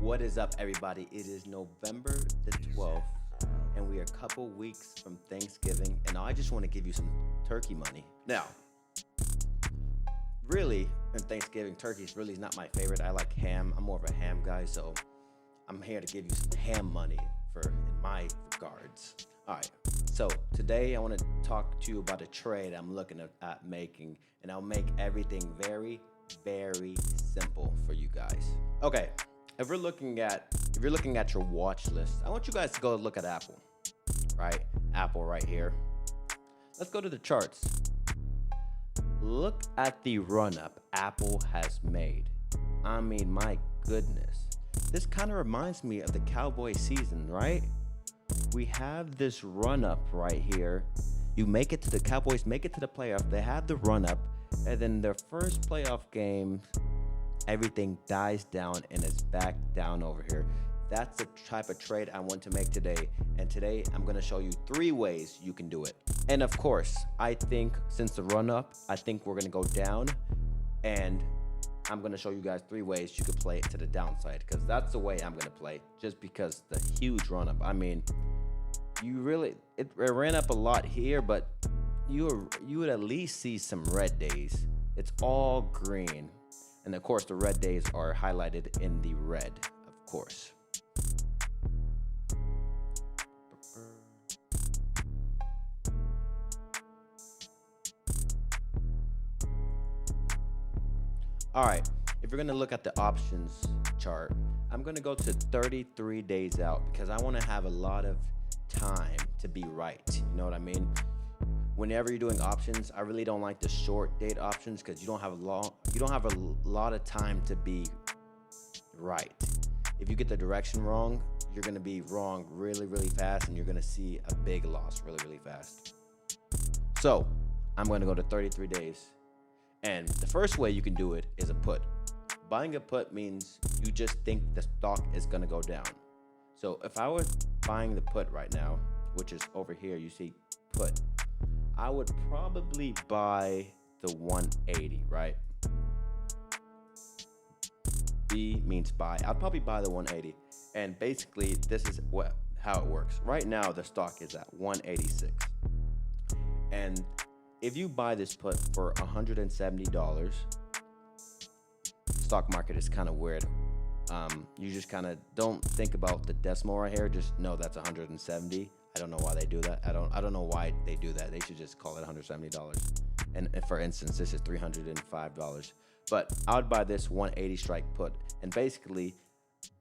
What is up, everybody? It is November the 12th, and we are a couple weeks from Thanksgiving, and I just want to give you some turkey money. Now, really, in Thanksgiving, turkey is really not my favorite. I like ham. I'm more of a ham guy, so I'm here to give you some ham money in my regards. All right, so today I want to talk to you about a trade I'm looking at making, and I'll make everything very, very simple for you guys. Okay. If you're looking at your watch list, I want you guys to go look at Apple, right? Apple right here. Let's go to the charts. Look at the run-up Apple has made. I mean, my goodness. This kind of reminds me of the Cowboy season, right? We have this run-up right here. You make it to the Cowboys, make it to the playoff. They have the run-up, and then their first playoff game, everything dies down and is back down over here. That's the type of trade I want to make today. And today I'm going to show you 3 ways you can do it. And of course, I think since the run up, I think we're going to go down, and I'm going to show you guys 3 ways you could play it to the downside, because that's the way I'm going to play, just because the huge run up. I mean, it ran up a lot here, but you would at least see some red days. It's all green. And of course, the red days are highlighted in the red, of course. All right, if you're gonna look at the options chart, I'm gonna go to 33 days out because I wanna have a lot of time to be right. You know what I mean? Whenever you're doing options, I really don't like the short date options because you don't have a lot of time to be right. If you get the direction wrong, you're gonna be wrong really, really fast, and you're gonna see a big loss really, really fast. So I'm gonna go to 33 days. And the first way you can do it is a put. Buying a put means you just think the stock is gonna go down. So if I was buying the put right now, which is over here, you see put, I would probably buy the 180, right? B means buy. I'd probably buy the 180. And basically, this is how it works. Right now, the stock is at 186. And if you buy this put for $170, stock market is kind of weird. You just kind of don't think about the decimal right here. Just know that's 170. I don't know why they do that. I don't know why they do that. They should just call it $170. And for instance, this is $305. But I would buy this 180 strike put. And basically,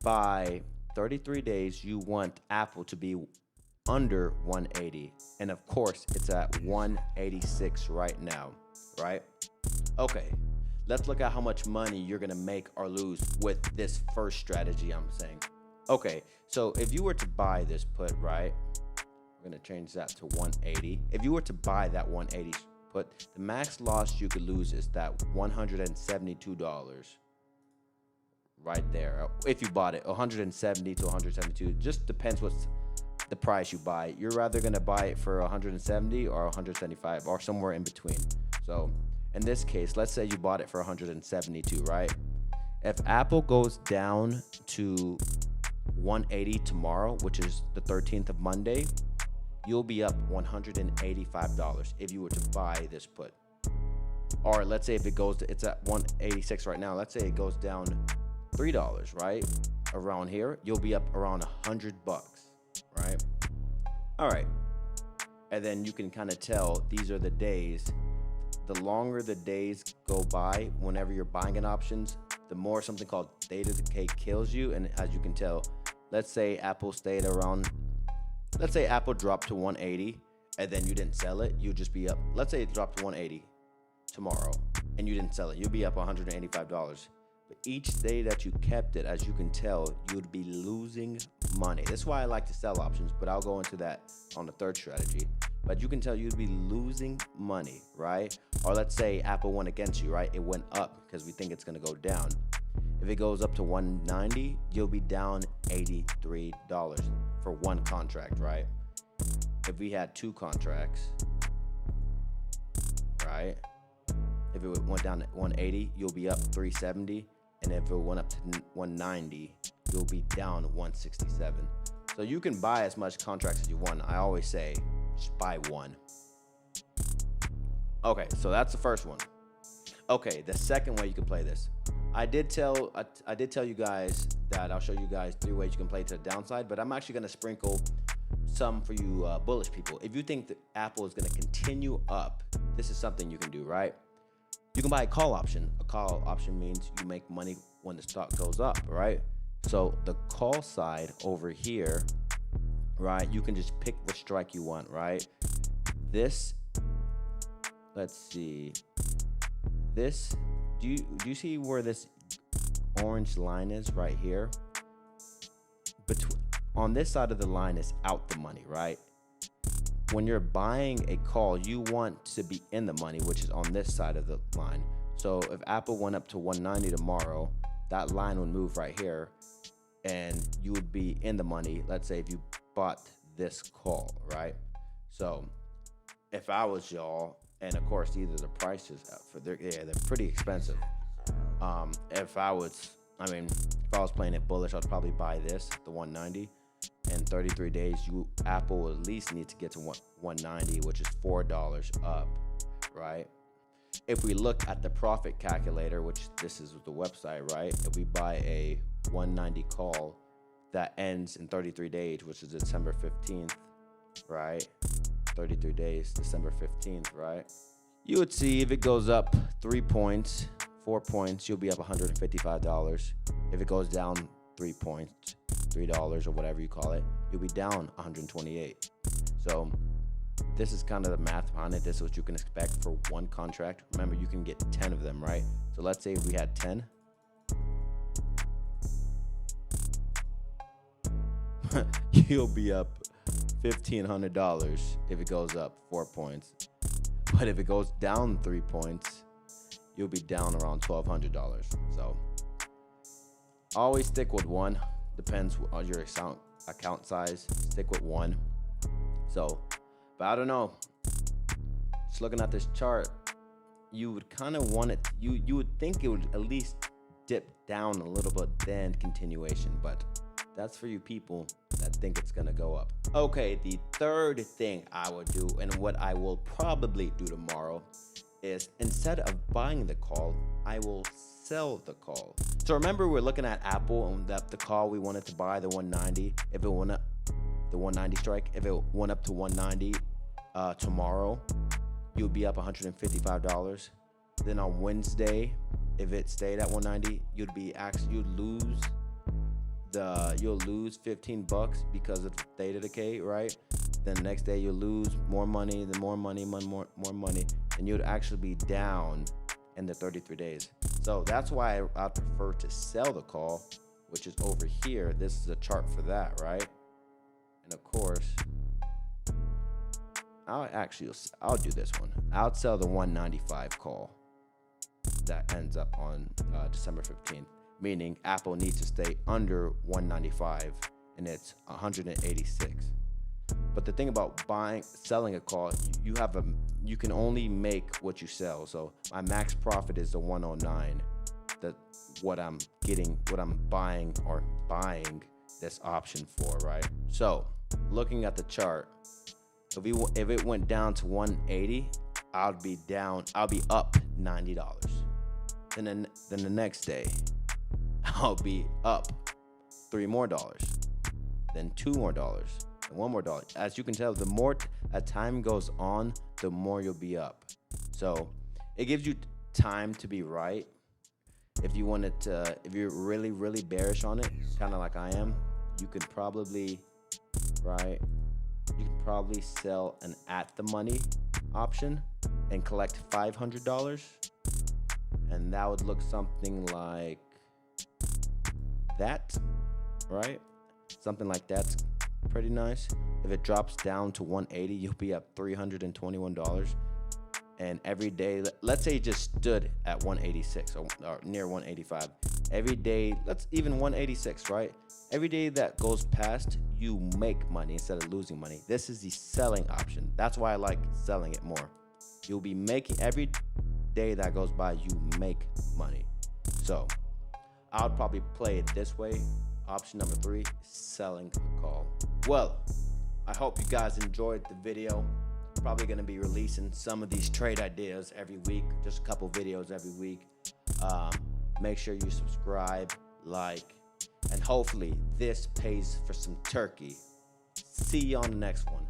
by 33 days, you want Apple to be under 180. And of course, it's at 186 right now, right? Okay, let's look at how much money you're gonna make or lose with this first strategy I'm saying. Okay, so if you were to buy this put, right? We're gonna change that to 180. If you were to buy that 180 put, the max loss you could lose is that $172 right there. If you bought it, 170 to 172, just depends what's the price you buy it. You're rather gonna buy it for 170 or 175 or somewhere in between. So in this case, let's say you bought it for 172, right? If Apple goes down to 180 tomorrow, which is the 13th of Monday, you'll be up $185 if you were to buy this put. Or let's say if it goes to, it's at 186 right now. Let's say it goes down $3, right? Around here, you'll be up around $100, right? All right. And then you can kind of tell these are the days. The longer the days go by, whenever you're buying in options, the more something called theta decay kills you. And as you can tell, let's say Apple stayed around, let's say Apple dropped to 180 and then you didn't sell it, you'd just be up. Let's say it dropped to 180 tomorrow and you didn't sell it, you'll be up $185. But each day that you kept it, as you can tell, you'd be losing money. That's why I like to sell options, but I'll go into that on the third strategy. But you can tell you'd be losing money, right? Or let's say Apple went against you, right? It went up because we think it's gonna go down. If it goes up to 190, you'll be down $83 for one contract, right? If we had 2 contracts, right? If it went down to 180, you'll be up 370. and if it went up to 190, you'll be down 167. So you can buy as much contracts as you want. I always say just buy one. Okay, so that's the first one. Okay, the second way you can play this. I did tell you guys that I'll show you guys 3 ways you can play to the downside, but I'm actually going to sprinkle some for you bullish people. If you think that Apple is going to continue up, this is something you can do, right? You can buy a call option. A call option means you make money when the stock goes up, right? So the call side over here, right? You can just pick the strike you want, right? This, let's see. This, do you see where this orange line is right here? On this side of the line is out the money, right? When you're buying a call, you want to be in the money, which is on this side of the line. So if Apple went up to 190 tomorrow, that line would move right here and you would be in the money. Let's say if you bought this call, right? So if I was y'all, and of course, these are the prices they're pretty expensive. If I was playing it bullish, I'd probably buy this, the 190. In 33 days, Apple will at least need to get to 190, which is $4 up, right? If we look at the profit calculator, which this is the website, right? If we buy a 190 call that ends in 33 days, which is December 15th, right? 33 days, December 15th, right? You would see if it goes up 3 points, 4 points, you'll be up $155. If it goes down 3 points, $3 or whatever you call it, you'll be down 128. So this is kind of the math behind it. This is what you can expect for one contract. Remember, you can get 10 of them, right? So let's say if we had 10. You'll be up $1,500 if it goes up 4 points. But if it goes down 3 points, you'll be down around $1,200. So always stick with one. Depends on your account size. Stick with one. So, but I don't know. Just looking at this chart, you would kind of want it. You would think it would at least dip down a little bit, then continuation. But that's for you people that think it's gonna go up. Okay, the third thing I would do, and what I will probably do tomorrow, is instead of buying the call, I will sell the call. So remember, we're looking at Apple and that the call we wanted to buy, the 190. If it went up, the 190 strike, if it went up to 190 tomorrow, you'll be up $155. Then on Wednesday, if it stayed at 190, you'd lose $15 because of theta decay, right? Then the next day you'll lose more money, then more money, more money, and you'd actually be down in the 33 days. So that's why I prefer to sell the call, which is over here. This is a chart for that, right? And of course, I'll do this one. I'll sell the 195 call that ends up on December 15th. Meaning Apple needs to stay under 195 and it's 186. But the thing about selling a call, you can only make what you sell. So my max profit is the 109. What I'm buying this option for, right? So looking at the chart, if it went down to 180, I'll be up $90. And then the next day, I'll be up $3 more, then $2 more, and $1 more. As you can tell, the more time goes on, the more you'll be up. So it gives you time to be right. If you're really, really bearish on it, kind of like I am, you could probably sell an at the money option and collect $500, and that would look something like that, right? Something like that's pretty nice. If it drops down to 180, you'll be up $321. And every day, let's say it just stood at 186 or near 185. Every day, even 186, right? Every day that goes past, you make money instead of losing money. This is the selling option. That's why I like selling it more. You'll be making, every day that goes by, you make money. So I would probably play it this way. Option number 3, selling a call. Well, I hope you guys enjoyed the video. Probably going to be releasing some of these trade ideas every week, just a couple videos every week. Make sure you subscribe, like, and hopefully this pays for some turkey. See you on the next one.